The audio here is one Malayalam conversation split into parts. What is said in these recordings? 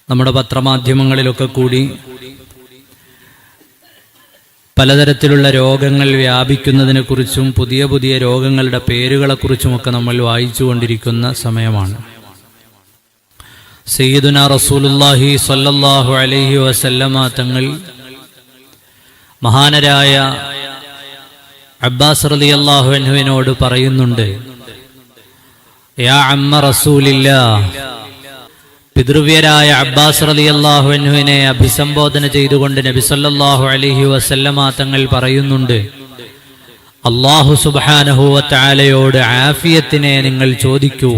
നമ്മുടെ പത്രമാധ്യമങ്ങളിലൊക്കെ കൂടി പലതരത്തിലുള്ള രോഗങ്ങൾ വ്യാപിക്കുന്നതിനെക്കുറിച്ചും പുതിയ പുതിയ രോഗങ്ങളുടെ പേരുകളെക്കുറിച്ചുമൊക്കെ നമ്മൾ വായിച്ചുകൊണ്ടിരിക്കുന്ന സമയമാണ്. സയ്യിദുനാ റസൂലുള്ളാഹി സ്വല്ലല്ലാഹു അലൈഹി വസല്ലമ തങ്ങൾ മഹാനരായ അബ്ബാസ് റളിയല്ലാഹു അൻഹുവിനോട് പറയുന്നുണ്ട്, യാ അമ്മ റസൂലില്ലാഹ്. പിതൃവ്യരായ അബ്ബാസ് റളിയല്ലാഹു അൻഹുവിനെ അഭിസംബോധന ചെയ്തുകൊണ്ട് നബി സല്ലല്ലാഹു അലൈഹി വസല്ലമ തങ്ങൾ പറയുന്നുണ്ട്, അല്ലാഹു സുബ്ഹാനഹു വ തആലയോട് ആഫിയത്തിനെ നിങ്ങൾ ചോദിക്കൂ,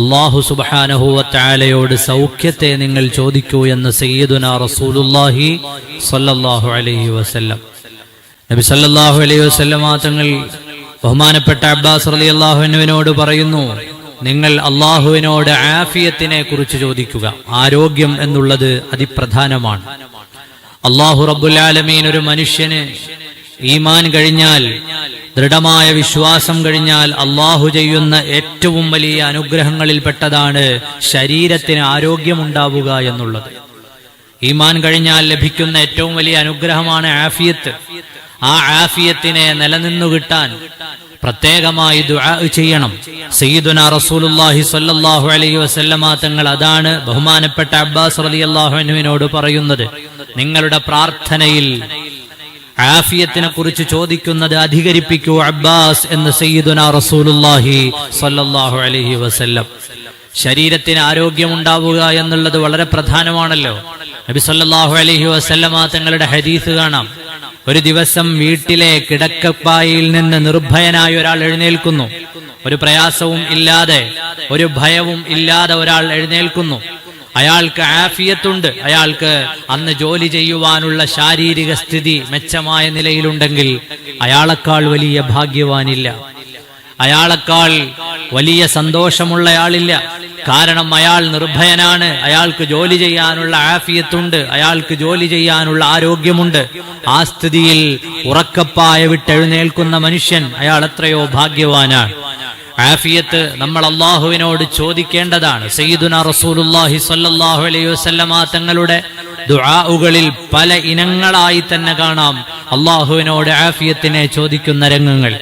അല്ലാഹു സുബ്ഹാനഹു വ തആലയോട് സൗഖ്യത്തെ നിങ്ങൾ ചോദിക്കൂ എന്ന് സയ്യിദുനാ റസൂലുള്ളാഹി സ്വല്ലല്ലാഹു അലൈഹി വസല്ലം. നബി സല്ലല്ലാഹു അലൈഹി വസല്ലമ തങ്ങൾ ബഹുമാനപ്പെട്ട അബ്ബാസ് റളിയല്ലാഹു അൻഹുവിനോട് പറയുന്നു, നിങ്ങൾ അള്ളാഹുവിനോട് ആഫിയത്തിനെ കുറിച്ച് ചോദിക്കുക. ആരോഗ്യം എന്നുള്ളത് അതിപ്രധാനമാണ്. അള്ളാഹു റബ്ബുൽ ആലമീൻ ഒരു മനുഷ്യന് ഈമാൻ കഴിഞ്ഞാൽ, ദൃഢമായ വിശ്വാസം കഴിഞ്ഞാൽ അള്ളാഹു ചെയ്യുന്ന ഏറ്റവും വലിയ അനുഗ്രഹങ്ങളിൽപ്പെട്ടതാണ് ശരീരത്തിന് ആരോഗ്യമുണ്ടാവുക എന്നുള്ളത്. ഈമാൻ കഴിഞ്ഞാൽ ലഭിക്കുന്ന ഏറ്റവും വലിയ അനുഗ്രഹമാണ് ആഫിയത്ത്. ആ ആഫിയത്തിനെ നിലനിന്നു കിട്ടാൻ പ്രത്യേകമായി ദുആ ചെയ്യണം. സയ്യിദുനാ റസൂലുള്ളാഹി സ്വല്ലല്ലാഹു അലൈഹി വസല്ലമ തങ്ങൾ അതാണ് ബഹുമാനപ്പെട്ട അബ്ബാസ് റളിയല്ലാഹു അൻഹുവിനോട് പറയുന്നത്. നിങ്ങളുടെ പ്രാർത്ഥനയിൽ ആഫിയത്തിനെ കുറിച്ച് ചോദിക്കുന്നത് അധികരിപ്പിക്കൂ അബ്ബാസ് എന്ന് സയ്യിദുനാ റസൂലുള്ളാഹി സ്വല്ലല്ലാഹു അലൈഹി വസല്ലം. ശരീരത്തിന് ആരോഗ്യമുണ്ടാവുക എന്നുള്ളത് വളരെ പ്രധാനമാണല്ലോ. നബി സല്ലല്ലാഹു അലൈഹി വസല്ലമ തങ്ങളുടെ ഹദീസ് കാണാം. ഒരു ദിവസം വീട്ടിലെ കിടക്കപ്പായിൽ നിന്ന് നിർഭയനായ ഒരാൾ എഴുന്നേൽക്കുന്നു. ഒരു പ്രയാസവും ഇല്ലാതെ, ഒരു ഭയവും ഇല്ലാതെ ഒരാൾ എഴുന്നേൽക്കുന്നു. അയാൾക്ക് ആഫിയത്തുണ്ട്. അയാൾക്ക് അന്ന് ജോലി ചെയ്യുവാനുള്ള ശാരീരിക സ്ഥിതി മെച്ചമായ നിലയിലുണ്ടെങ്കിൽ അയാളെക്കാൾ വലിയ ഭാഗ്യവാനില്ല, അയാളെക്കാൾ വലിയ സന്തോഷമുള്ളയാളില്ല. കാരണം അയാൾ നിർഭയനാണ്, അയാൾക്ക് ജോലി ചെയ്യാനുള്ള ആഫിയത്തുണ്ട്, അയാൾക്ക് ജോലി ചെയ്യാനുള്ള ആരോഗ്യമുണ്ട്. ആ സ്ഥിതിയിൽ ഉറക്കപ്പായ വിട്ടെഴുന്നേൽക്കുന്ന മനുഷ്യൻ അയാൾ എത്രയോ ഭാഗ്യവാനാണ്. ആഫിയത്ത് നമ്മൾ അള്ളാഹുവിനോട് ചോദിക്കേണ്ടതാണ്. സയ്യിദുനാ റസൂലുള്ളാഹി സ്വല്ലല്ലാഹു അലൈഹി വസല്ലമ തങ്ങളുടെ ദുആഉകളിൽ പല ഇനങ്ങളായി തന്നെ കാണാം അള്ളാഹുവിനോട് ആഫിയത്തിനെ ചോദിക്കുന്ന രംഗങ്ങൾ.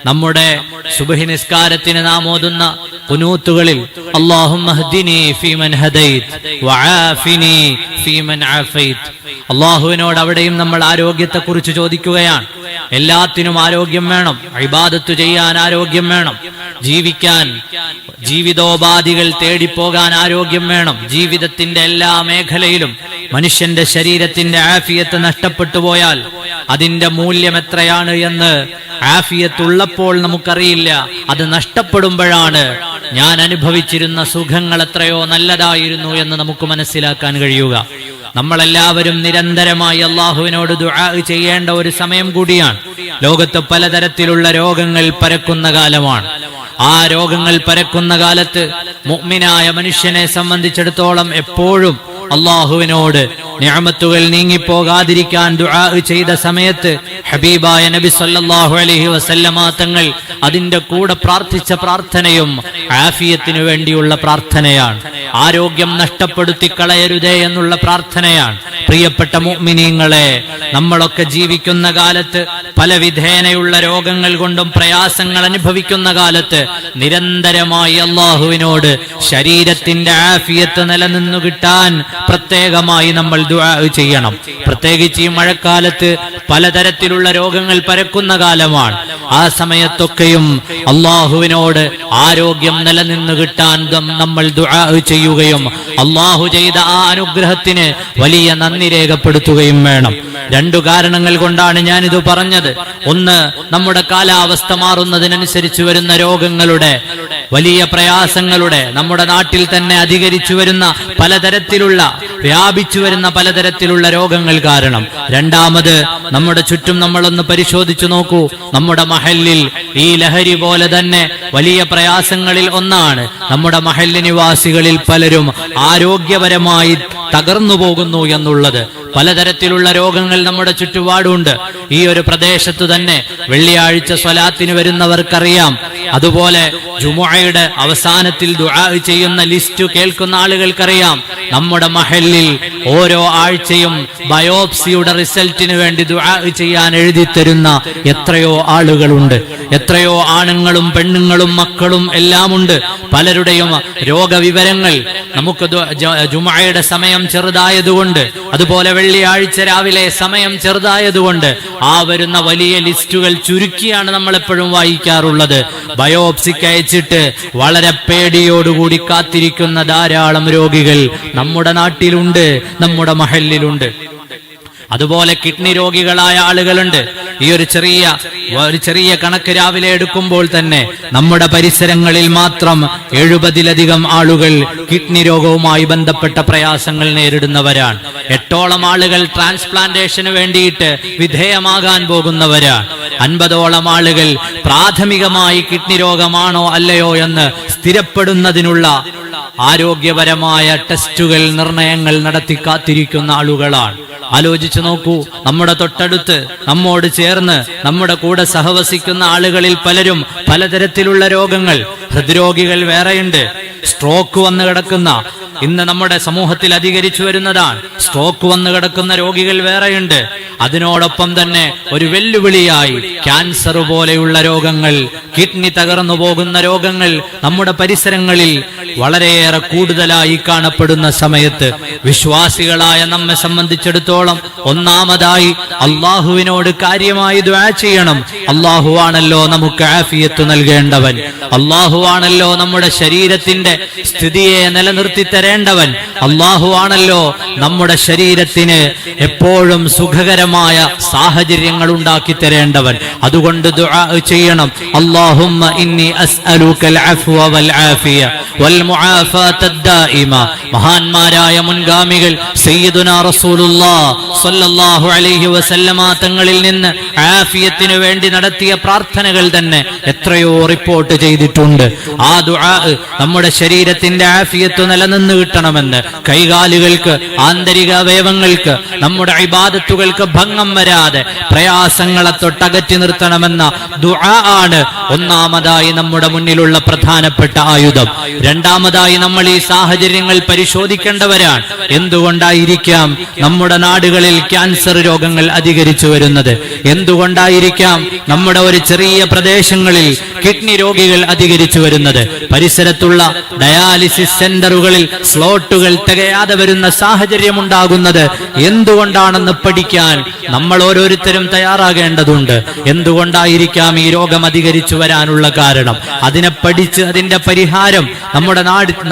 നമ്മുടെ സുബ്ഹി നിസ്കാരത്തിന് നാം ഓതുന്ന ഖുനൂത്തുകളിൽ അല്ലാഹുമ്മ ഹ്ദിനി ഫീമൻ ഹദൈത് വആഫിനി ഫീമൻ ആഫൈത്. അല്ലാഹുവിനോട് അവിടെയും നമ്മൾ ആരോഗ്യത്തെക്കുറിച്ച് ചോദിക്കുകയാണ്. എല്ലാത്തിനും ആരോഗ്യം വേണം. ഇബാദത്ത് ചെയ്യാൻ ആരോഗ്യം വേണം. ജീവിക്കാൻ, ജീവിതോപാധികൾ തേടിപ്പോകാൻ ആരോഗ്യം വേണം. ജീവിതത്തിന്റെ എല്ലാ മേഖലയിലും മനുഷ്യന്റെ ശരീരത്തിന്റെ ആഫിയത്ത് നഷ്ടപ്പെട്ടു പോയാൽ അതിന്റെ മൂല്യം എത്രയാണ് എന്ന് ആഫിയത്തുള്ളപ്പോൾ നമുക്കറിയില്ല. അത് നഷ്ടപ്പെടുമ്പോഴാണ് ഞാൻ അനുഭവിച്ചിരുന്ന സുഖങ്ങൾ എത്രയോ നല്ലതായിരുന്നു എന്ന് നമുക്ക് മനസ്സിലാക്കാൻ കഴിയുക. നമ്മളെല്ലാവരും നിരന്തരമായി അള്ളാഹുവിനോട് ദുആ ചെയ്യേണ്ട ഒരു സമയം കൂടിയാണ്. ലോകത്ത് പലതരത്തിലുള്ള രോഗങ്ങൾ പരക്കുന്ന കാലമാണ്. ആ രോഗങ്ങൾ പരക്കുന്ന കാലത്ത് മുഅ്മിനായ മനുഷ്യനെ സംബന്ധിച്ചിടത്തോളം എപ്പോഴും അള്ളാഹുവിനോട് നിഅമത്തുകൾ നീങ്ങിപ്പോകാതിരിക്കാൻ ദുആ ചെയ്ത സമയത്ത് ഹബീബായ നബി സല്ലല്ലാഹു അലൈഹി വസല്ലമ തങ്ങൾ അതിന്റെ കൂടെ പ്രാർത്ഥിച്ച പ്രാർത്ഥനയും ആഫിയത്തിനു വേണ്ടിയുള്ള പ്രാർത്ഥനയാണ്. ആരോഗ്യം നഷ്ടപ്പെടുത്തി കളയരുതേ എന്നുള്ള പ്രാർത്ഥനയാണ്. പ്രിയപ്പെട്ട മുഅ്മിനീങ്ങളെ, നമ്മളൊക്കെ ജീവിക്കുന്ന കാലത്ത് പല വിധേനയുള്ള രോഗങ്ങൾ കൊണ്ടും പ്രയാസങ്ങൾ അനുഭവിക്കുന്ന കാലത്ത് നിരന്തരമായി അള്ളാഹുവിനോട് ശരീരത്തിന്റെ ആഫിയത്ത് നിലനിന്നു കിട്ടാൻ പ്രത്യേകമായി നമ്മൾ ദുആ ചെയ്യണം. പ്രത്യേകിച്ച് ഈ മഴക്കാലത്ത് പലതരത്തിലുള്ള രോഗങ്ങൾ പരക്കുന്ന കാലമാണ്. ആ സമയത്തൊക്കെയും അള്ളാഹുവിനോട് ആരോഗ്യം നിലനിന്നു കിട്ടാൻ നമ്മൾ ദുആ ചെയ്യുകയും അള്ളാഹു ചെയ്ത ആ അനുഗ്രഹത്തിന് വലിയ നന്ദി രേഖപ്പെടുത്തുകയും വേണം. രണ്ടു കാരണങ്ങൾ കൊണ്ടാണ് ഞാനിത് പറഞ്ഞത്. ഒന്ന്, നമ്മുടെ കാലാവസ്ഥ മാറുന്നതിനനുസരിച്ച് വരുന്ന രോഗങ്ങളുടെ, വലിയ പ്രയാസങ്ങളുടെ, നമ്മുടെ നാട്ടിൽ തന്നെ അധികരിച്ചു വരുന്ന പലതരത്തിലുള്ള, വ്യാപിച്ചു വരുന്ന പലതരത്തിലുള്ള രോഗങ്ങൾ കാരണം. രണ്ടാമത്, നമ്മുടെ ചുറ്റും നമ്മളൊന്ന് പരിശോധിച്ചു നോക്കൂ. നമ്മുടെ മഹല്ലിൽ ഈ ലഹരി പോലെ തന്നെ വലിയ പ്രയാസങ്ങളിൽ ഒന്നാണ്. നമ്മുടെ മഹല്ല് നിവാസികളിൽ പലരും ആരോഗ്യപരമായി തകർന്നു പോകുന്നു എന്നുള്ളത്. പലതരത്തിലുള്ള രോഗങ്ങൾ നമ്മുടെ ചുറ്റുപാടുണ്ട്. ഈ ഒരു പ്രദേശത്തു തന്നെ വെള്ളിയാഴ്ച സ്വലാത്തിന് വരുന്നവർക്കറിയാം. അതുപോലെ ജുമുഅയുടെ അവസാനത്തിൽ ദുആ ചെയ്യുന്ന ലിസ്റ്റ് കേൾക്കുന്ന ആളുകൾക്കറിയാം. നമ്മുടെ മഹല്ലിൽ ഓരോ ആഴ്ചയും ബയോപ്സിയുടെ റിസൾട്ടിന് വേണ്ടി ദുആ ചെയ്യാൻ എഴുതി തരുന്ന എത്രയോ ആളുകളുണ്ട്. എത്രയോ ആണുങ്ങളും പെണ്ണുങ്ങളും മക്കളും എല്ലാമുണ്ട്. പലരുടെയും രോഗവിവരങ്ങൾ നമുക്ക് ജുമുഅയുടെ സമയം ചെറുതായതുകൊണ്ട്, അതുപോലെ വെള്ളിയാഴ്ച രാവിലെ സമയം ചെറുതായതുകൊണ്ട് ആ വരുന്ന വലിയ ലിസ്റ്റുകൾ ചുരുക്കിയാണ് നമ്മൾ എപ്പോഴും വായിക്കാറുള്ളത്. ബയോപ്സിക്ക് അയച്ചിട്ട് വളരെ പേടിയോടുകൂടി കാത്തിരിക്കുന്ന ധാരാളം രോഗികൾ നമ്മുടെ നാട്ടിലുണ്ട്, നമ്മുടെ മഹല്ലിലുണ്ട്. അതുപോലെ കിഡ്നി രോഗികളായ ആളുകളുണ്ട്. ഈ ഒരു ചെറിയ കണക്ക് രാവിലെ എടുക്കുമ്പോൾ തന്നെ നമ്മുടെ പരിസരങ്ങളിൽ മാത്രം 70-ലധികം ആളുകൾ കിഡ്നി രോഗവുമായി ബന്ധപ്പെട്ട പ്രയാസങ്ങൾ നേരിടുന്നവരാണ്. 8ഓളം ആളുകൾ ട്രാൻസ്പ്ലാന്റേഷന് വേണ്ടിയിട്ട് വിധേയമാകാൻ പോകുന്നവരാണ്. 50ഓളം ആളുകൾ പ്രാഥമികമായി കിഡ്നി രോഗമാണോ അല്ലയോ എന്ന് സ്ഥിരപ്പെടുന്നതിനുള്ള ആരോഗ്യപരമായ ടെസ്റ്റുകൾ, നിർണയങ്ങൾ നടത്തി കാത്തിരിക്കുന്ന ആളുകളാണ്. ആലോചിച്ചു നോക്കൂ, നമ്മുടെ തൊട്ടടുത്ത് നമ്മോട് ചേർന്ന് നമ്മുടെ കൂടെ സഹവസിക്കുന്ന ആളുകളിൽ പലരും പലതരത്തിലുള്ള രോഗങ്ങൾ, ഹൃദ്രോഗികൾ വേറെയുണ്ട്, സ്ട്രോക്ക് വന്ന് കിടക്കുന്ന, ഇന്ന് നമ്മുടെ സമൂഹത്തിൽ അധികരിച്ചു വരുന്നതാണ്. സ്ട്രോക്ക് വന്ന് കിടക്കുന്ന രോഗികൾ വേറെയുണ്ട്. അതിനോടൊപ്പം തന്നെ ഒരു വെല്ലുവിളിയായി ക്യാൻസർ പോലെയുള്ള രോഗങ്ങൾ, കിഡ്നി തകർന്നു പോകുന്ന രോഗങ്ങൾ നമ്മുടെ പരിസരങ്ങളിൽ വളരെയേറെ കൂടുതലായി കാണപ്പെടുന്ന സമയത്ത് വിശ്വാസികളായ നമ്മെ സംബന്ധിച്ചിടത്തോളം ഒന്നാമതായി അള്ളാഹുവിനോട് കാര്യമായി ദുആ ചെയ്യണം. അള്ളാഹുവാണല്ലോ നമുക്ക് ആഫിയത്ത് നൽകേണ്ടവൻ. അള്ളാഹുവാണല്ലോ നമ്മുടെ ശരീരത്തിന്റെ സ്ഥിതിയെ നിലനിർത്തി തരേണ്ടവൻ. അള്ളാഹുവാണല്ലോ നമ്മുടെ ശരീരത്തിന് എപ്പോഴും സുഖകരമായ സാഹചര്യങ്ങൾ ഉണ്ടാക്കി തരേണ്ടവൻ. അതുകൊണ്ട് ദുആ ചെയ്യണം. അല്ലാഹുമ്മ ഇന്നി അസ്അലുകൽ അഫ്വ വൽ ആഫിയ വൽ മുആഫാത ദായിമ. മഹാന്മാരായ മുൻഗാമികൾ സയ്യിദുനാ റസൂലുള്ളാഹ് സ്വല്ലല്ലാഹു അലൈഹി വസല്ലമ തങ്ങളിൽ നിന്ന് ആഫിയത്തിനു വേണ്ടി നടത്തിയ പ്രാർത്ഥനകൾ തന്നെ എത്രയോ റിപ്പോർട്ട് ചെയ്തിട്ടുണ്ട്. ആ ദുആ നമ്മുടെ ശരീരത്തിന്റെ ആഫിയത്ത് നിലനിന്ന് കിട്ടണമെന്ന്, കൈകാലുകൾക്ക്, ആന്തരിക അവയവങ്ങൾക്ക്, നമ്മുടെ ഇബാദത്തുകൾക്ക് ഭംഗം വരാതെ പ്രയാസങ്ങളെ തൊട്ടകറ്റി നിർത്തണമെന്ന ദുആ ആണ് ഒന്നാമതായി നമ്മുടെ മുന്നിലുള്ള പ്രധാനപ്പെട്ട ആയുധം. രണ്ടാമതായി നമ്മൾ ഈ സാഹചര്യങ്ങൾ പരിശോധിക്കേണ്ടവരാണ്. എന്തുകൊണ്ടായിരിക്കാം നമ്മുടെ നാടുകളിൽ ക്യാൻസർ രോഗങ്ങൾ അധികരിച്ചു വരുന്നത്? എന്തുകൊണ്ടായിരിക്കാം നമ്മുടെ ഒരു ചെറിയ പ്രദേശങ്ങളിൽ കിഡ്നി രോഗികൾ അധികരിച്ചു വരുന്നത്? പരിസരത്തുള്ള ഡയാലിസിസ് സെന്ററുകളിൽ സ്ലോട്ടുകൾ തികയാതെ വരുന്ന സാഹചര്യം ഉണ്ടാകുന്നത് എന്തുകൊണ്ടാണെന്ന് പഠിക്കാൻ നമ്മൾ ഓരോരുത്തരും തയ്യാറാകേണ്ടതുണ്ട്. എന്തുകൊണ്ടായിരിക്കാം ഈ രോഗം അധികരിച്ചു വരാനുള്ള കാരണം? അതിനെ പഠിച്ച് അതിന്റെ പരിഹാരം നമ്മുടെ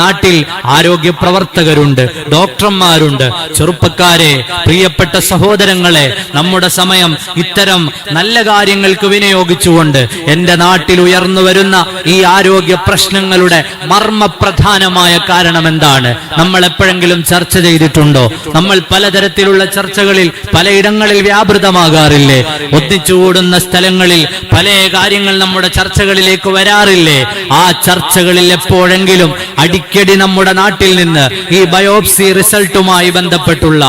നാട്ടിൽ ആരോഗ്യ പ്രവർത്തകരുണ്ട്, ഡോക്ടർമാരുണ്ട്. ചെറുപ്പക്കാരെ, പ്രിയപ്പെട്ട സഹോദരങ്ങളെ, നമ്മുടെ സമയം ഇത്തരം നല്ല കാര്യങ്ങൾക്ക് വിനിയോഗിച്ചുകൊണ്ട് എന്റെ നാട്ടിൽ ഉയർന്നു വരുന്ന ഈ ആരോഗ്യ പ്രശ്നങ്ങളുടെ മർമ്മപ്രധാനമായ കാരണം എന്താണ്? നമ്മൾ എപ്പോഴെങ്കിലും ചർച്ച ചെയ്തിട്ടുണ്ടോ? നമ്മൾ പലതരത്തിലുള്ള ചർച്ചകളിൽ പലയിടങ്ങളിൽ വ്യാപൃതമാകാറില്ലേ? ഒന്നിച്ചുകൂടുന്ന സ്ഥലങ്ങളിൽ പല കാര്യങ്ങൾ നമ്മുടെ ചർച്ചകളിലേക്ക് വരാറില്ലേ? ആ ചർച്ചകളിൽ എപ്പോഴെങ്കിലും അടിക്കടി നമ്മുടെ നാട്ടിൽ നിന്ന് ഈ ബയോപ്സി റിസൾട്ടുമായി ബന്ധപ്പെട്ടുള്ള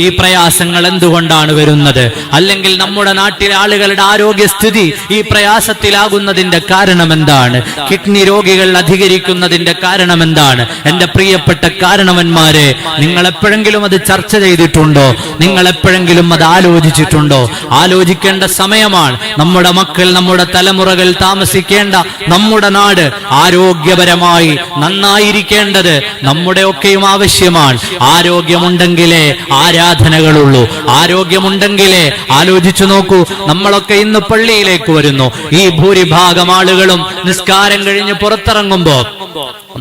ഈ പ്രയാസങ്ങൾ എന്തുകൊണ്ടാണ് വരുന്നത്? അല്ലെങ്കിൽ നമ്മുടെ നാട്ടിലെ ആളുകളുടെ ആരോഗ്യസ്ഥിതി ഈ പ്രയാസത്തിലാകുന്നതിന്റെ കാരണം എന്താണ്? കിഡ്നി രോഗികൾ അധികരിക്കുന്നതിന്റെ കാരണം എന്താണ്? എന്റെ പ്രിയപ്പെട്ട കാരണവന്മാരെ, നിങ്ങൾ എപ്പോഴെങ്കിലും അത് ചർച്ച ചെയ്തിട്ടുണ്ടോ? നിങ്ങൾ എപ്പോഴെങ്കിലും അത് ആലോചിച്ചിട്ടുണ്ടോ? ആലോചിക്കേണ്ട സമയമാണ്. നമ്മുടെ മക്കൾ, നമ്മുടെ തലമുറകൾ താമസിക്കേണ്ട നമ്മുടെ നാട് ആരോഗ്യപരമായി നന്നായിരിക്കേണ്ടത് നമ്മുടെ ഒക്കെയും ആവശ്യമാണ്. ആരോഗ്യമുണ്ടെങ്കിലേ ആരാധനകളുള്ളൂ. ആരോഗ്യമുണ്ടെങ്കിലേ, ആലോചിച്ചു നോക്കൂ, നമ്മളൊക്കെ ഇന്ന് പള്ളിയിലേക്ക് വരുന്നു. ഈ ഭൂരിഭാഗം ആളുകളും നിസ്കാരം കഴിഞ്ഞ് പുറത്തിറങ്ങുമ്പോ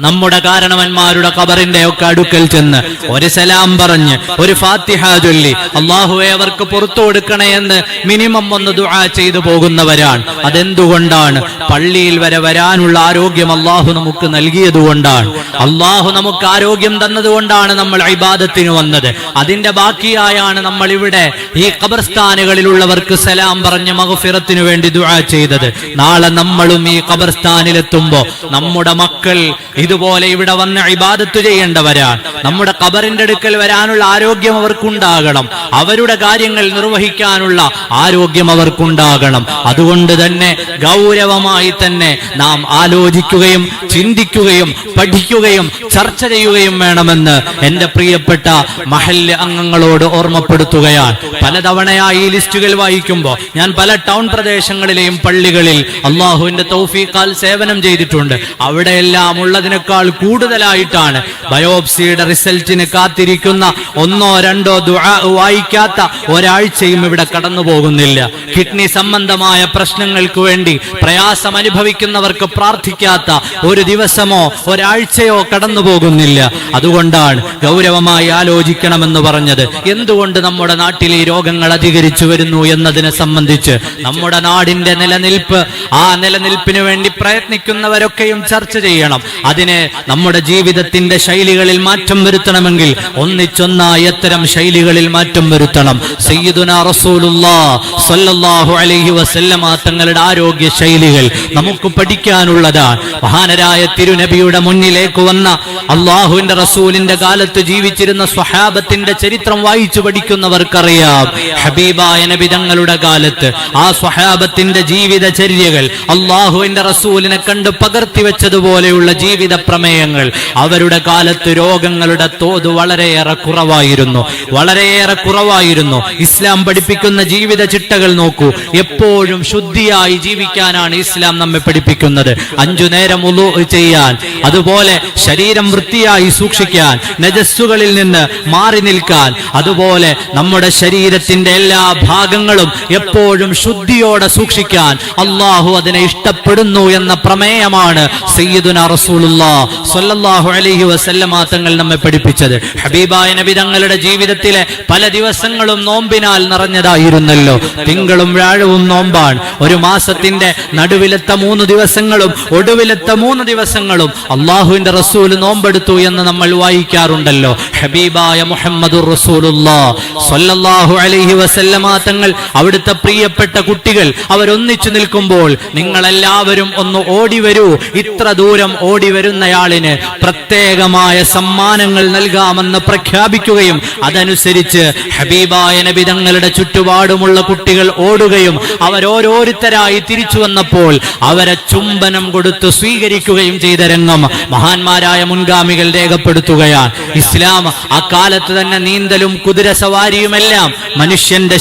നമ്മുടെ കാരണവന്മാരുടെ ഖബറിന്റെ ഒക്കെ അടുക്കൽ ചെന്ന് ഒരു സലാം പറഞ്ഞ് ഒരു ഫാത്തിഹ ചൊല്ലി അല്ലാഹുവേ അവർക്ക് പുറത്തു കൊടുക്കണേ എന്ന് മിനിമം ഒന്ന് ദുആ ചെയ്തു പോകുന്നവരാണ്. അതെന്തുകൊണ്ടാണ്? പള്ളിയിൽ വരെ വരാനുള്ള ആരോഗ്യം അല്ലാഹു നമുക്ക് നൽകിയതുകൊണ്ടാണ്. അല്ലാഹു നമുക്ക് ആരോഗ്യം തന്നതുകൊണ്ടാണ് നമ്മൾ ഇബാദത്തിന് വന്നത്. അതിന്റെ ബാക്കിയായാണ് നമ്മൾ ഇവിടെ ഈ ഖബർസ്ഥാനുകളിലുള്ളവർക്ക് സലാം പറഞ്ഞ് മഗ്ഫിറത്തിനു വേണ്ടി ദുആ ചെയ്തത്. നാളെ നമ്മളും ഈ ഖബർസ്ഥാനിലെത്തുമ്പോ നമ്മുടെ മക്കൾ ഇതുപോലെ ഇവിടെ വന്ന് ഇബാദത്ത് ചെയ്യേണ്ടവരാണ്. നമ്മുടെ ഖബറിന്റെ അടുക്കൽ വരാനുള്ള ആരോഗ്യം അവർക്കുണ്ടാകണം. അവരുടെ കാര്യങ്ങൾ നിർവഹിക്കാനുള്ള ആരോഗ്യം അവർക്കുണ്ടാകണം. അതുകൊണ്ട് തന്നെ ഗൗരവമായി തന്നെ നാം ആലോചിക്കുകയും ചിന്തിക്കുകയും പഠിക്കുകയും ചർച്ച ചെയ്യുകയും വേണമെന്ന് എന്റെ പ്രിയപ്പെട്ട മഹല്ല് അംഗങ്ങളോട് ഓർമ്മപ്പെടുത്തുകയാണ്. പലതവണയായി ഈ ലിസ്റ്റുകൾ വായിക്കുമ്പോൾ ഞാൻ പല ടൗൺ പ്രദേശങ്ങളിലെയും പള്ളികളിൽ അള്ളാഹുവിന്റെ തൗഫീഖാൽ സേവനം ചെയ്തിട്ടുണ്ട്. അവിടെയെല്ലാം ഉള്ളതിനേക്കാൾ കൂടുതലായിട്ടാണ് ബയോപ്സിയുടെ റിസൾട്ടിന് കാത്തിരിക്കുന്ന 1-2 ദുആ വായിക്കാത്ത ഒരാഴ്ചയും ഇവിടെ കടന്നു പോകുന്നില്ല. കിഡ്നി സംബന്ധമായ പ്രശ്നങ്ങൾക്ക് വേണ്ടി പ്രയാസം അനുഭവിക്കുന്നവർക്ക് പ്രാർത്ഥിക്കാത്ത ഒരു ദിവസമോ ഒരാഴ്ചയോ കടന്നു പോകുന്നില്ല. അതുകൊണ്ടാണ് ഗൗരവമായി ആലോചിക്കണമെന്ന് പറഞ്ഞത്. എന്തുകൊണ്ട് നമ്മുടെ നാട്ടിൽ ഈ രോഗങ്ങൾ അധികരിച്ചു വരുന്നു എന്നതിനെ സംബന്ധിച്ച് നമ്മുടെ നാടിന്റെ നിലനിൽപ്പ്, ആ നിലനിൽപ്പിന് വേണ്ടി പ്രയത്നിക്കുന്നവരൊക്കെയും ചർച്ച ചെയ്യണം. അതിന് നമ്മുടെ ജീവിതത്തിന്റെ ശൈലികളിൽ മാറ്റം വരുത്തണമെങ്കിൽ ഒന്നിച്ചൊന്നായി അത്തരം ശൈലികളിൽ മാറ്റം വരുത്തണം. സയ്യിദുനാ റസൂലുള്ളാഹി സ്വല്ലല്ലാഹു അലൈഹി വസല്ലമ തങ്ങളുടെ ആരോഗ്യ ശൈലികൾ നമുക്ക് പഠിക്കാനുള്ളതാണ്. മഹാനരായ തിരുനബിയുടെ മുന്നിലേക്ക് വന്ന അള്ളാഹുവിന്റെ റസൂലിന്റെ കാലത്ത് ജീവിച്ചിരുന്ന സ്വഹാബത്തിന്റെ ചരിത്രം വായിച്ചു പഠിക്കുന്നവർക്കറിയാം. ഹബീബായ നബി തങ്ങളുടെ കാലത്ത് ആ സ്വഹാബത്തിന്റെ ജീവിതചര്യകൾ, അള്ളാഹുവിന്റെ റസൂലിനെ കണ്ട് പകർത്തി വെച്ചതുപോലെയുള്ള ജീവിത പ്രമേയങ്ങൾ, അവരുടെ കാലത്ത് രോഗങ്ങളുടെ തോത് വളരെയേറെ കുറവായിരുന്നു. ഇസ്ലാം പഠിപ്പിക്കുന്ന ജീവിത ചിട്ടകൾ നോക്കൂ. എപ്പോഴും ശുദ്ധിയായി ജീവിക്കാനാണ് ഇസ്ലാം നമ്മെ പഠിപ്പിക്കുന്നത്. 5 നേരം വുളൂ ചെയ്യാൻ, അതുപോലെ ശരീരം വൃത്തിയായി സൂക്ഷിക്കാൻ, നജസ്സുകളിൽ നിന്ന് മാറി നിൽക്കാൻ, അതുപോലെ നമ്മുടെ ശരീരത്തിന്റെ എല്ലാ ഭാഗങ്ങളും എപ്പോഴും ശുദ്ധിയോടെ സൂക്ഷിക്കാൻ അള്ളാഹു അതിനെ ഇഷ്ടപ്പെടുന്നു എന്ന പ്രമേയമാണ് സയ്യിദുനാ റസൂലുള്ളാഹി സ്വല്ലല്ലാഹു അലൈഹി വസല്ലമ തങ്ങൾ നമ്മെ പഠിപ്പിച്ചത്. ഹബീബായ നബി തങ്ങളുടെ ജീവിതത്തിലെ പല ദിവസങ്ങളും നോമ്പിനാൽ നിറഞ്ഞതായിരുന്നല്ലോ. തിങ്കളും വ്യാഴവും നോമ്പാണ്. ഒരു മാസത്തിന്റെ നടുവിലത്തെ 3 ദിവസങ്ങളും ഒടുവിലത്തെ 3 ദിവസങ്ങളും അള്ളാഹുവിന്റെ റസൂൽ നോമ്പെടുത്തു എന്ന് നമ്മൾ വായിക്കാറുണ്ടല്ലോ. ഹബീബായ മുഹമ്മദുർ റസൂലുള്ളാഹി സ്വല്ലല്ലാഹു അലൈഹി വസല്ലമ തങ്ങൾ, അവിടുത്തെ പ്രിയപ്പെട്ട കുട്ടികൾ അവരൊന്നിച്ചു നിൽക്കുമ്പോൾ നിങ്ങളെല്ലാവരും ഒന്ന് ഓടി വരൂ, ഇത്ര ദൂരം ഓടി വരുന്നയാളിന് പ്രത്യേകമായ സമ്മാനങ്ങൾ നൽകാമെന്ന് പ്രഖ്യാപിക്കുകയും അതനുസരിച്ച് ഹബീബായ നബി തങ്ങളുടെ ചുറ്റുപാടുമുള്ള കുട്ടികൾ ഓടുകയും അവരോരോരുത്തരായി തിരിച്ചു വന്നപ്പോൾ അവരെ ചുംബനം കൊടുത്ത് സ്വീകരിക്കുകയും ചെയ്ത രംഗം മഹാന്മാരായ മുൻഗാമികൾ രേഖപ്പെടുത്തുകയാണ്. ഇസ്ലാം അക്കാലത്ത് തന്നെ നീന്തലും കുതിരസവാരിയുമെല്ലാം മനുഷ്യന്റെ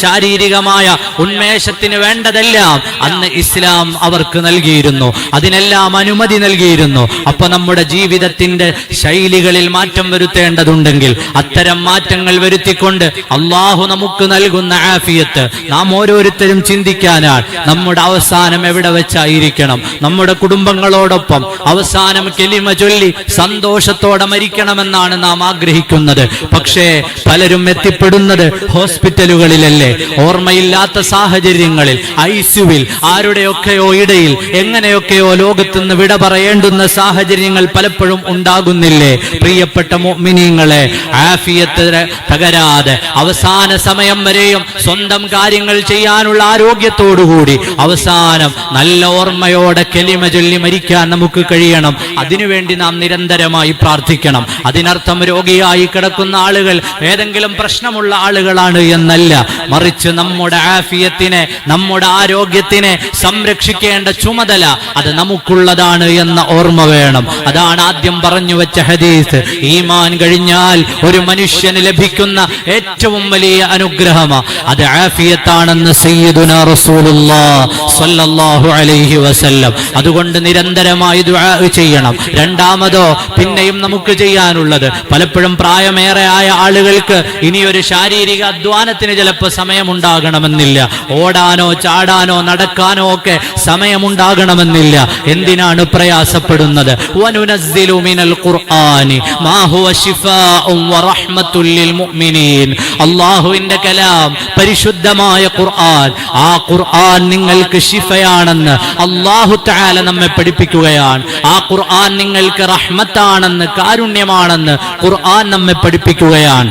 ശാരീരികമായ ഉന്മേഷത്തിന് വേണ്ടതെല്ലാം അന്ന് ഇസ്ലാം അവർക്ക് നൽകിയിരുന്നു. അതിനെല്ലാം അനുമതി നൽകിയിരുന്നു. അപ്പൊ നമ്മുടെ ജീവിതത്തിന്റെ ശൈലികളിൽ മാറ്റം വരുത്തേണ്ടതുണ്ടെങ്കിൽ അത്തരം മാറ്റങ്ങൾ വരുത്തിക്കൊണ്ട് അള്ളാഹു നമുക്ക് നൽകുന്ന ആഫിയത്ത് നാം ഓരോരുത്തരും ചിന്തിക്കാനാണ്. നമ്മുടെ അവസാനം എവിടെ വെച്ചായിരിക്കണം? നമ്മുടെ കുടുംബങ്ങളോടൊപ്പം അവസാനം കലിമ ചൊല്ലി സന്തോഷത്തോടെ മരിക്കണമെന്നാണ് നാം ആഗ്രഹിക്കുന്നത്. പക്ഷേ പലരും എത്തിപ്പെടുന്നത് ഹോസ്പിറ്റലുകളിലല്ലേ, ഓർമ്മയില്ലാത്ത സാഹചര്യങ്ങളിൽ, ഐസിയുവിൽ, ആരുടെയൊക്കെയോ ഇടയിൽ, എങ്ങനെയൊക്കെയോ ലോകത്തുനിന്ന് വിട പറയേണ്ടുന്ന സാഹചര്യങ്ങൾ പലപ്പോഴും ഉണ്ടാകുന്നില്ലേ? പ്രിയപ്പെട്ട മുഅ്മിനീങ്ങളെ, ആഫിയത്ത് തകരാതെ അവസാന സമയം വരെയും സ്വന്തം കാര്യങ്ങൾ ചെയ്യാനുള്ള ആരോഗ്യത്തോടുകൂടി അവസാനം നല്ല ഓർമ്മയോടെ കലിമ ചൊല്ലി മരിക്കാൻ നമുക്ക് കഴിയണം. അതിനുവേണ്ടി നാം നിരന്തരമായി പ്രാർത്ഥിക്കണം. അതിനർത്ഥം രോഗിയായി കിടക്കുന്ന ആളുകൾ ഏതെങ്കിലും പ്രശ്നമുള്ള ആളുകളാണ് എന്നല്ല, മറിച്ച് നമ്മുടെ ആഫിയത്തിനെ, നമ്മുടെ ആരോഗ്യത്തിനെ സംരക്ഷിക്കേണ്ട ചുമതല അത് നമുക്കുള്ളതാണ് എന്ന ഓർമ്മ വേണം. അതാണ് ആദ്യം പറഞ്ഞു വെച്ച ഹദീസ്. ഈമാൻ കഴിഞ്ഞാൽ ഒരു മനുഷ്യന് ലഭിക്കുന്ന ഏറ്റവും വലിയ അനുഗ്രഹം അത് ആഫിയത്താണെന്ന് സയ്യിദുനാ റസൂലുള്ളാഹി സ്വല്ലല്ലാഹു അലൈഹി വസല്ലം. അതുകൊണ്ട് നിരന്തരമായി ദുആ ചെയ്യണം. രണ്ടാമതോ പിന്നെയും നമുക്ക് ചെയ്യാനുള്ളത്, പലപ്പോഴും പ്രായമേറെ ആയ ആളുകൾക്ക് ഇനിയൊരു ശാരീരിക അധ്വാനത്തിന് ചിലപ്പോൾ സമയമുണ്ടാകണമെന്നില്ല. ഓടാനോ ചാടാനോ നടക്കാനോ ഒക്കെ സമയമുണ്ടാകണമെന്നില്ല. എന്തിനാണ് പ്രയാസപ്പെടുന്നത്? വനുനസ്സിലു മിനൽ ഖുർആനി മാ ഹുവ ശിഫാഉൻ വറഹ്മത്തുൽ ലിൽ മുഅ്മിനീൻ. അല്ലാഹുവിന്റെ കലാം, പരിശുദ്ധമായ ഖുർആൻ, ആ ഖുർആൻ നിങ്ങൾക്ക് ശിഫയാണെന്ന് അല്ലാഹു തആല നമ്മെ പഠിപ്പിക്കുകയാണ്. ആ ഖുർആൻ നിങ്ങൾക്ക് റഹ്മത്താണെന്ന്, കാരുണ്യമാണെന്ന് ഖുർആൻ നമ്മെ പഠിപ്പിക്കുകയാണ്.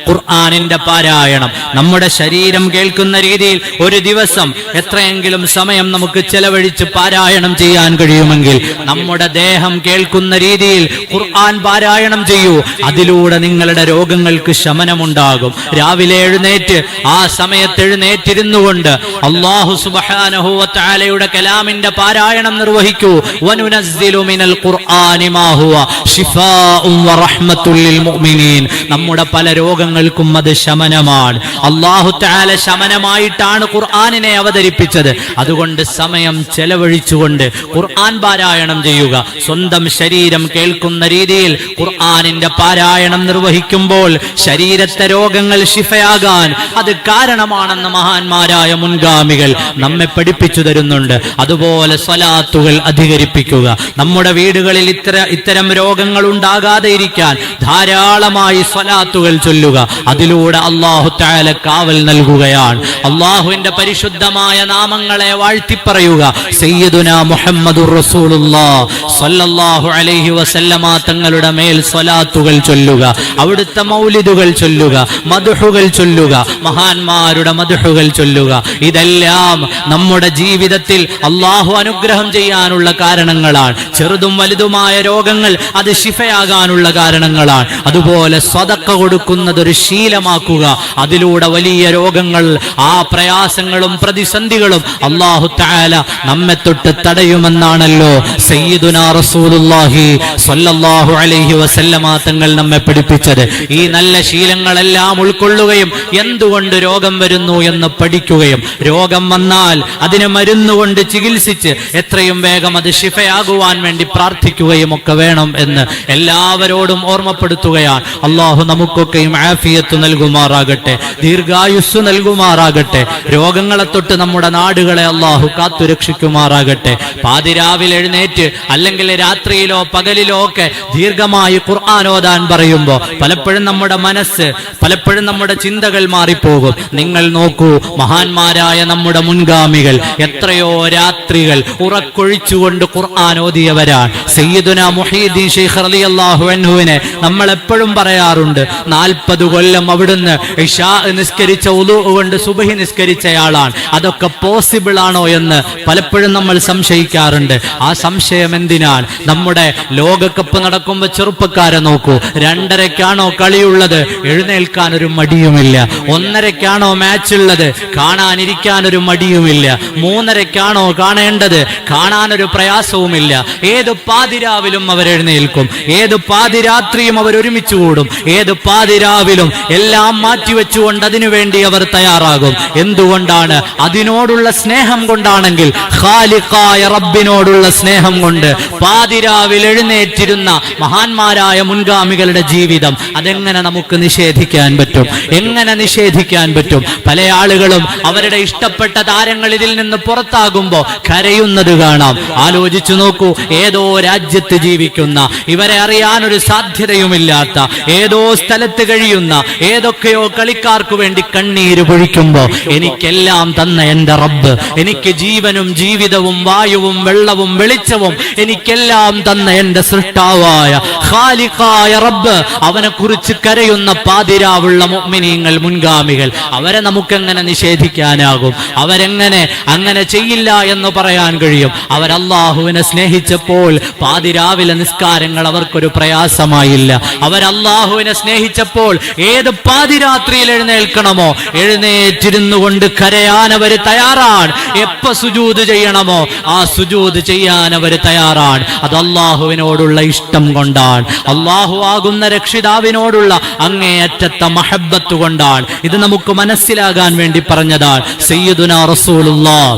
ഖുർആനിന്റെ പാരായണം. നമ്മുടെ ശരീരം കേൾക്കുന്ന രീതിയിൽ ഒരു ദിവസം എത്രയെങ്കിലും സമയം നമുക്ക് ചെലവഴിച്ച് പാരായണം ചെയ്യാൻ കഴിയുമെങ്കിൽ നമ്മുടെ ദേഹം കേൾക്കുന്ന രീതിയിൽ ഖുർആൻ പാരായണം ചെയ്യൂ. അതിലൂടെ നിങ്ങളുടെ രോഗങ്ങൾക്ക് ശമനമുണ്ടാകും. രാവിലെ എഴുന്നേറ്റ് ആ സമയത്ത് എഴുന്നേറ്റിരുന്നു കൊണ്ട് അല്ലാഹു സുബ്ഹാനഹു വ തആലയുടെ കലാമിന്റെ പാരായണം നിർവഹിക്കൂ. വനുനസ്സിലു മിനൽ ഖുർആനി മാ ഹുവ ശിഫാഉൻ വ റഹ്മത്തുൽ ലിൽ മുഅ്മിനീൻ. നമ്മുടെ പല രോഗങ്ങൾക്കും അത് ശമനമാണ്. അല്ലാഹു തആല ശമനമായിട്ടാണ് ഖുർആനിനെ അവതരിപ്പിച്ചത്. അതുകൊണ്ട് സമയം ചെലവഴിച്ചുകൊണ്ട് ഖുർആൻ പാരായണം ചെയ്യുക. സ്വന്തം ശരീരം കേൾക്കുന്ന രീതിയിൽ ഖുർആനിന്റെ പാരായണം നിർവഹിക്കുമ്പോൾ ശരീരത്തെ രോഗങ്ങൾ ശിഫയാകാൻ അത് കാരണമാണെന്ന് മഹാന്മാരായ മുൻഗാമികൾ നമ്മെ പഠിപ്പിച്ചു തരുന്നുണ്ട്. അതുപോലെ സ്വലാത്തുകൾ അധികരിപ്പിക്കുക. നമ്മുടെ വീടുകളിൽ ഇത്തരം രോഗങ്ങൾ ഉണ്ടാകാതെ ഇരിക്കാൻ ധാരാളമായി സ്വലാത്തുകൾ ചൊല്ലുക. അതിലൂടെ അല്ലാഹു തആല കാവൽ നൽകുകയാണ്. അല്ലാഹുവിന്റെ പരിശുദ്ധമായ നാമങ്ങളെ വാഴ്ത്തിപ്പറയുക. സയ്യിദുനാ മുഹമ്മദുർ റസൂലുള്ളാഹ് സ്വല്ലല്ലാഹു അലൈഹി വസല്ലമ തങ്ങളുടെ മേൽ സ്വലാത്തുകൾ ചൊല്ലുക. അവിടുത്തെ മൗലിദുകൾ ചൊല്ലുക, മദ്ഹുകൾ ചൊല്ലുക, മഹാന്മാരുടെ മദ്ഹുകൾ ചൊല്ലുക. ഇതെല്ലാം നമ്മുടെ ജീവിതത്തിൽ അല്ലാഹു അനുഗ്രഹം ചെയ്യാനുള്ള കാരണങ്ങളാണ്. ചെറുതും വലുതുമായ രോഗങ്ങൾ അത് ശിഫയാകാനുള്ള കാരണങ്ങളാണ്. അതുപോലെ സ്വതക്ക കൊടുക്കുന്നത് ഒരു ശീലമാക്കുക. അതിലൂടെ വലിയ രോഗങ്ങൾ, ആ പ്രയാസങ്ങളും പ്രതിസന്ധികളും അല്ലാഹു തആല നമ്മെ തൊട്ട് തടയുമെന്നാണല്ലോ സയ്യിദുനാ റസൂലുള്ളാഹി സ്വല്ലല്ലാഹു അലൈഹി വസല്ലമ തങ്ങൾ നമ്മെ പഠിപ്പിച്ചത്. ഈ നല്ല ശീലങ്ങളെല്ലാം ഉൾക്കൊള്ളുകയും എന്തുകൊണ്ട് രോഗം വരുന്നു എന്ന് പഠിക്കുകയും രോഗം വന്നാൽ അതിന് മരുന്നുകൊണ്ട് ചികിത്സിച്ച് എത്രയും വേഗം അത് ശിഫയാകുവാൻ വേണ്ടി പ്രാർത്ഥിക്കുകയും ഒക്കെ വേണം എന്ന് എല്ലാവരോടും ഓർമ്മപ്പെടുത്തുകയാണ്. അല്ലാഹു നമുക്കൊക്കെയും ആഫിയത്ത് നൽകുമാറാകട്ടെ, ദീർഘായുസ്സു നൽകുമാറാകട്ടെ. രോഗങ്ങളെ തൊട്ട് നമ്മുടെ നാടുകളെ അല്ലാഹു കാത്തുരക്ഷിക്കുമാറാകട്ടെ. പാതിരാവിൽ എഴുന്നേറ്റ് അല്ലെങ്കിൽ രാത്രിയിലോ പകലിലോ ഒക്കെ ദീർഘമായി ഖുർആൻ ഓതാൻ പറയുമ്പോൾ പലപ്പോഴും നമ്മുടെ മനസ്സ്, പലപ്പോഴും നമ്മുടെ ചിന്തകൾ മാറിപ്പോകും. നിങ്ങൾ നോക്കൂ, മഹാന്മാരായ നമ്മുടെ മുൻഗാമികൾ എത്രയോ രാത്രികൾ ഉറക്കൊഴിച്ചുകൊണ്ട് ഖുർആൻ ഓതിയവരാണ്. സയ്യിദുനാ മുഹീദ്ദീൻ ശൈഖ് റളിയല്ലാഹു അൻഹുവിനെ നമ്മൾ എപ്പോഴും പറയാറുണ്ട്, 40 കൊല്ലം അവിടുന്ന് ഇശാ നിസ്കരിച്ച ഉളൂ കൊണ്ട് സുബ്ഹി നിസ്കരിച്ചയാളാണ്. അതൊക്കെ പോസിബിൾ ആണോ എന്ന് പലപ്പോഴും നമ്മൾ സംശയിക്കാറുണ്ട്. ആ സംശയം എന്തിനാണ്? നമ്മുടെ ലോകകപ്പ് നടക്കുമ്പോൾ ചെറുപ്പക്കാരെ നോക്കൂ, 2:30ക്കാണോ കളിയുള്ളത്, എഴുന്നേൽക്കാൻ ഒരു മടിയുമില്ല. 1:30ക്കാണോ മാച്ച് ഉള്ളത്, കാണാനിരിക്കാൻ ഒരു മടിയുമില്ല. 3:30ക്കാണോ കാണേണ്ടത്, കാണാനൊരു പ്രയാസവുമില്ല. ഏത് പാതിരാവിലും അവരെഴുന്നേൽക്കും, ഏത് പാതിരാത്രിയും അവർ ഒരുമിച്ച് കൂടും, ഏത് പാതിരാവിലും എല്ലാം മാറ്റിവെച്ചുകൊണ്ട് അതിനുവേണ്ടി അവർ തയ്യാറാകും. എന്തുകൊണ്ടാണ്? അതിനോടുള്ള സ്നേഹം കൊണ്ടാണെങ്കിൽ, ഖാലിഖായ റബ്ബിനോടുള്ള സ്നേഹം കൊണ്ട്. പാതിരാവിൽ എഴുന്നേറ്റിരുന്ന മഹാന്മാരായ മുൻഗാമികളുടെ ജീവിതം അതെങ്ങനെ നമുക്ക് നിഷേധിക്കാൻ പറ്റും? എങ്ങനെ നിഷേധിക്കാൻ പറ്റും? പല ആളുകളും അവരുടെ ഇഷ്ടപ്പെട്ട താരങ്ങൾ ഇതിൽ നിന്ന് പുറത്താകുമ്പോൾ കരയുന്നത് കാണാം. ആലോചിച്ചു നോക്കൂ, ഏതോ രാജ്യത്ത് ജീവിക്കുന്ന, ഇവരെ അറിയാനൊരു സാധ്യതയുമില്ലാത്ത, ഏതോ സ്ഥലത്ത് കഴിയുന്ന ഏതൊക്കെയോ കളിക്കാർക്ക് വേണ്ടി കണ്ണീര് പൊഴിക്കുമ്പോ, എനിക്കെല്ലാം തന്ന എന്റെ റബ്ബ്, എനിക്ക് ജീവനും ജീവിതവും വായുവും വെള്ളവും വെളിച്ചവും എനിക്കെല്ലാം തന്ന എന്റെ സൃഷ്ടാവായ ഖാലിഖായ റബ്ബ്, അവനെ കുറിച്ച് കരയുന്ന പാതിരാവുള്ള മുഅ്മിനീങ്ങൾ, മുൻഗാമികൾ, അവരെ നമുക്കെങ്ങനെ നിഷേധിക്കാനാകും? അവരെങ്ങനെ അങ്ങനെ ചെയ്യില്ല എന്ന് പറയാൻ കഴിയും? അവർ അല്ലാഹുവിനെ സ്നേഹിച്ചപ്പോൾ പാതിരാവിലെ നിസ്കാരങ്ങൾ അവർക്കൊരു പ്രയാസമായില്ല. അവർ അല്ലാഹുവിനെ സ്നേഹിച്ചപ്പോൾ ഏത് പാതിരാത്രിയിൽ എഴുന്നേൽക്കണമോ എഴുന്നേറ്റിരുന്നു കൊണ്ട് കരയാൻ അവർ തയ്യാറാണ്. എപ്പോ സുജൂദ് ചെയ്യണമോ ആ സുജൂദ് ചെയ്യാൻ അവർ തയ്യാറാണ്. അത് അല്ലാഹുവിനോടുള്ള ഇഷ്ടം കൊണ്ടാണ്, അല്ലാഹു ആകുന്ന രക്ഷിതാവിനോടുള്ള അങ്ങേയറ്റത്തെ മഹബ്ബത്ത് കൊണ്ടാണ്. ഇത് നമുക്ക് മനസ്സിലാകാൻ വേണ്ടി പറഞ്ഞതാണ്. സയ്യിദുനാ റസൂലുള്ളാഹ്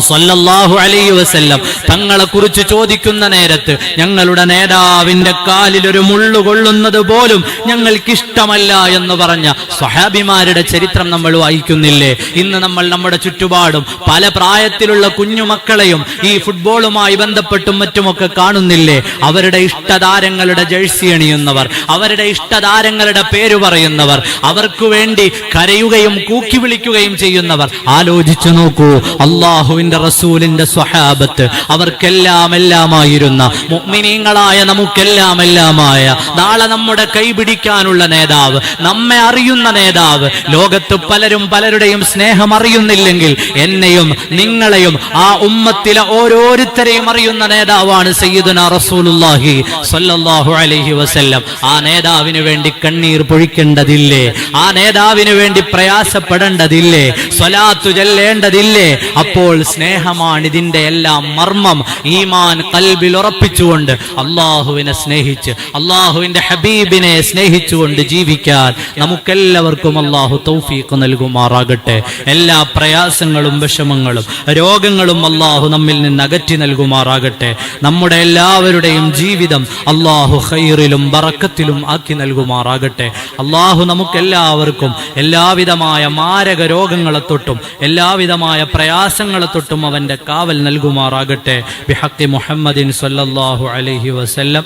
സ്വല്ലല്ലാഹു അലൈഹി വസല്ലം തങ്ങളെ കുറിച്ച് ചോദിക്കുന്ന നേരത്ത്, ഞങ്ങളുടെ നേതാവിന്റെ കാലിൽ ഒരു മുള്ളു കൊള്ളുന്നത് പോലും ഞങ്ങൾക്കിഷ്ടമല്ല എന്ന് പറഞ്ഞ സ്വഹാബിമാരുടെ ചരിത്രം നമ്മൾ വായിക്കുന്നില്ലേ? ഇന്ന് നമ്മൾ നമ്മുടെ ചുറ്റുപാടും പല പ്രായത്തിലുള്ള കുഞ്ഞുമക്കളെയും ഈ ഫുട്ബോളുമായി ബന്ധപ്പെട്ടും മറ്റുമൊക്കെ കാണുന്നില്ലേ? അവരുടെ ഇഷ്ടതാരങ്ങളുടെ ജേഴ്സി അണിയുന്നവർ, അവരുടെ ഇഷ്ടതാരങ്ങളുടെ പേര് പറയുന്നവർ, അവർക്ക് വേണ്ടി കരയുകയും കൂക്കി വിളിക്കുകയും ചെയ്യുന്നവർ. ആലോചിച്ചു നോക്കൂ, അല്ലാഹു അള്ളാഹുവിന്റെ റസൂലിന്റെ സ്വഹാബത്ത് അവർക്കെല്ലാം എല്ലാമായിരുന്ന മുഅ്മിനീങ്ങളായ നമുക്കെല്ലാമായ നാളെ നമ്മുടെ കൈപിടിക്കാനുള്ള നേതാവ്, നമ്മെ അറിയുന്ന നേതാവ്, ലോകത്ത് പലരും പലരുടെയും സ്നേഹം അറിയുന്നില്ലെങ്കിൽ എന്നെയും നിങ്ങളെയും ആ ഉമ്മത്തിലെ ഓരോരുത്തരെയും അറിയുന്ന നേതാവാണ് സയ്യിദുനാ റസൂലുള്ളാഹി സ്വല്ലല്ലാഹു അലൈഹി വസല്ലം. ആ നേതാവിന് വേണ്ടി കണ്ണീർ പൊഴിക്കേണ്ടതില്ലേ? ആ നേതാവിന് വേണ്ടി പ്രയാസപ്പെടേണ്ടതില്ലേ? സ്വലാത്തു ചൊല്ലേണ്ടതില്ലേ? അപ്പോൾ സ്നേഹമാണ് ഇതിന്റെ എല്ലാം മർമ്മം. ഈമാൻ ഖൽബിൽ ഉറപ്പിച്ചുകൊണ്ട് അള്ളാഹുവിനെ സ്നേഹിച്ച് അള്ളാഹുവിന്റെ ഹബീബിനെ സ്നേഹിച്ചുകൊണ്ട് ജീവിക്കാൻ നമുക്കെല്ലാവർക്കും അള്ളാഹു തൗഫീഖ് നൽകുമാറാകട്ടെ. എല്ലാ പ്രയാസങ്ങളും വിഷമങ്ങളും രോഗങ്ങളും അള്ളാഹു നമ്മിൽ നിന്ന് അകറ്റി നൽകുമാറാകട്ടെ. നമ്മുടെ എല്ലാവരുടെയും ജീവിതം അള്ളാഹു ഖൈറിലും ബറക്കത്തിലും ആക്കി നൽകുമാറാകട്ടെ. അള്ളാഹു നമുക്കെല്ലാവർക്കും എല്ലാവിധമായ മാരക രോഗങ്ങളെ തൊട്ടും എല്ലാവിധമായ പ്രയാസങ്ങളെ തൊട്ടും അവന്റെ കാവൽ നൽകുമാറാകട്ടെ. ബിഹഖി മുഹമ്മദിൻ സ്വല്ലല്ലാഹു അലൈഹി വസല്ലം.